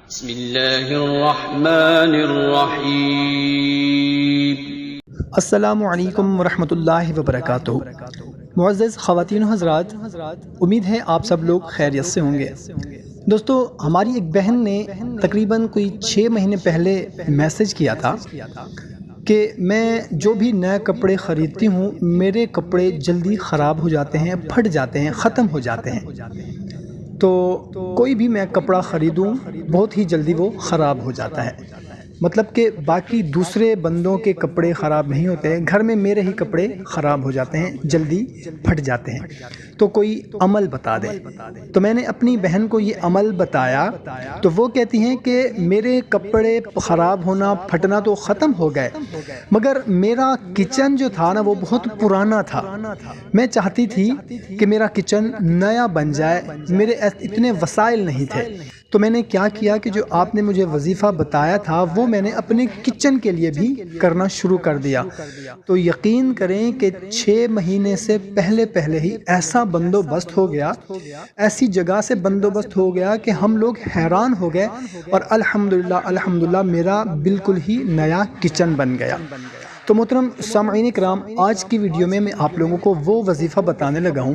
بسم اللہ الرحمن الرحیم۔ السلام علیکم ورحمۃ اللہ وبرکاتہ۔ معزز خواتین و حضرات، امید ہے آپ سب لوگ خیریت سے ہوں گے۔ دوستو، ہماری ایک بہن نے تقریباً کوئی 6 مہینے پہلے میسج کیا تھا کہ میں جو بھی نئے کپڑے خریدتی ہوں میرے کپڑے جلدی خراب ہو جاتے ہیں، پھٹ جاتے ہیں، ختم ہو جاتے ہیں۔ تو کوئی بھی میں کپڑا خریدوں بہت ہی جلدی وہ خراب ہو جاتا ہے، مطلب کہ باقی دوسرے بندوں کے کپڑے خراب نہیں ہوتے ہیں، گھر میں میرے ہی کپڑے خراب ہو جاتے ہیں، جلدی پھٹ جاتے ہیں۔ تو کوئی عمل بتا دے۔ تو میں نے اپنی بہن کو یہ عمل بتایا تو وہ کہتی ہیں کہ میرے کپڑے خراب ہونا پھٹنا تو ختم ہو گئے، مگر میرا کچن جو تھا نا وہ بہت پرانا تھا۔ میں چاہتی تھی کہ میرا کچن نیا بن جائے، میرے اتنے وسائل نہیں تھے۔ تو میں نے کیا کیا کہ جو آپ نے مجھے وظیفہ بتایا تھا وہ میں نے اپنے کچن کے لیے بھی کرنا شروع کر دیا۔ تو یقین کریں کہ 6 مہینے سے پہلے ہی ایسا بندوبست ہو گیا، ایسی جگہ سے بندوبست ہو گیا کہ ہم لوگ حیران ہو گئے، اور الحمدللہ میرا بالکل ہی نیا کچن بن گیا۔ تو محترم سامعین کرام، آج کی ویڈیو میں آپ لوگوں کو وہ وظیفہ بتانے لگا ہوں۔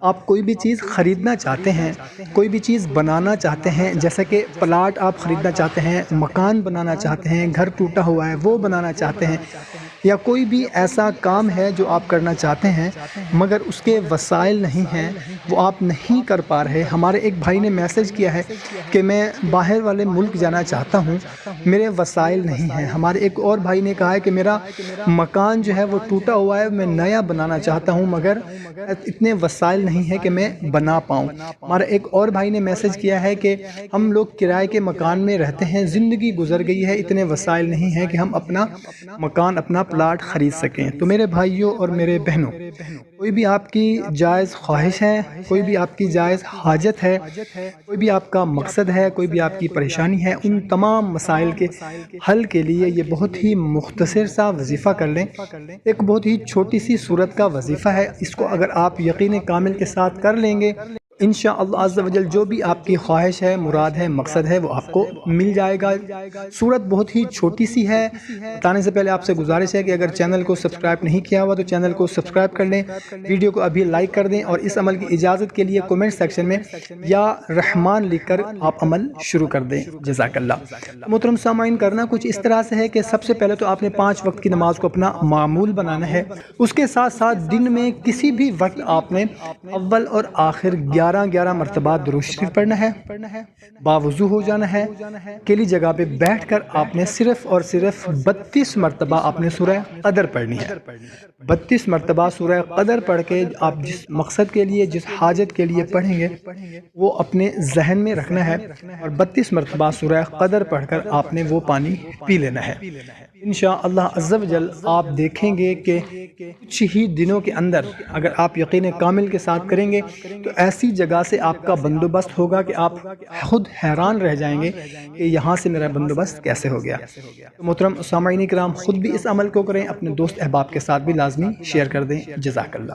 آپ کوئی بھی چیز خریدنا چاہتے ہیں، کوئی بھی چیز بنانا چاہتے ہیں، جیسے کہ پلاٹ آپ خریدنا چاہتے ہیں، مکان بنانا چاہتے ہیں، گھر ٹوٹا ہوا ہے وہ بنانا چاہتے ہیں، یا کوئی بھی ایسا کام ہے جو آپ کرنا چاہتے ہیں مگر اس کے وسائل نہیں ہیں، وہ آپ نہیں کر پا رہے۔ ہمارے ایک بھائی نے میسج کیا ہے کہ میں باہر والے ملک جانا چاہتا ہوں، میرے وسائل نہیں ہیں۔ ہمارے ایک اور بھائی نے کہا ہے کہ میرا مکان جو ہے وہ ٹوٹا ہوا ہے، میں نیا بنانا چاہتا ہوں مگر اتنے وسائل نہیں ہے کہ میں بنا پاؤں۔ ہمارا ایک اور بھائی نے میسج کیا ہے کہ ہم لوگ کرائے کے مکان میں رہتے ہیں، زندگی گزر گئی ہے، اتنے وسائل نہیں ہیں کہ ہم اپنا مکان، اپنا پلاٹ خرید سکیں۔ تو میرے بھائیوں اور میرے بہنوں، کوئی بھی آپ کی جائز خواہش ہے، کوئی بھی آپ کی جائز حاجت ہے، کوئی بھی آپ کا مقصد ہے، کوئی بھی آپ کی پریشانی ہے، ان تمام مسائل کے حل کے لیے یہ بہت ہی مختصر سا وظیفہ کر لیں۔ ایک بہت ہی چھوٹی سی صورت کا وظیفہ ہے، اس کو اگر آپ یقین کامل کے ساتھ کر لیں گے انشاءاللہ عز و جل جو بھی آپ کی خواہش ہے، مراد ہے، مقصد ہے، وہ آپ کو مل جائے گا۔ صورت بہت ہی چھوٹی سی ہے۔ بتانے سے پہلے آپ سے گزارش ہے کہ اگر چینل کو سبسکرائب نہیں کیا ہوا تو چینل کو سبسکرائب کر لیں، ویڈیو کو ابھی لائک کر دیں، اور اس عمل کی اجازت کے لیے کومنٹ سیکشن میں یا رحمان لکھ کر آپ عمل شروع کر دیں۔ جزاک اللہ۔ محترم سامعین، کرنا کچھ اس طرح سے ہے کہ سب سے پہلے تو آپ نے 5 وقت کی نماز کو اپنا معمول بنانا ہے۔ اس کے ساتھ ساتھ دن میں کسی بھی وقت آپ نے اول اور آخر 11 مرتبہ درود شریف پڑھنا ہے، باوضو ہو جانا ہے، کیلی جگہ پہ بیٹھ کر آپ نے صرف اور صرف 32 مرتبہ آپ نے سورہ قدر پڑھنی ہے۔ 32 مرتبہ سورہ قدر پڑھ کے آپ جس مقصد کے لیے، جس حاجت کے لیے پڑھیں گے وہ اپنے ذہن میں رکھنا ہے، اور 32 مرتبہ سورہ قدر پڑھ کر آپ نے وہ پانی پی لینا ہے۔ انشاءاللہ عز و جل آپ دیکھیں گے کہ کچھ ہی دنوں کے اندر اگر آپ یقین کامل کے ساتھ کریں گے تو ایسی جگہ سے آپ کا بندوبست ہوگا کہ آپ خود حیران رہ جائیں گے کہ یہاں سے میرا بندوبست کیسے ہو گیا۔ تو محترم سامعین کرام، خود بھی اس عمل کو کریں، اپنے دوست احباب کے ساتھ بھی لازمی شیئر کر دیں۔ جزاک اللہ۔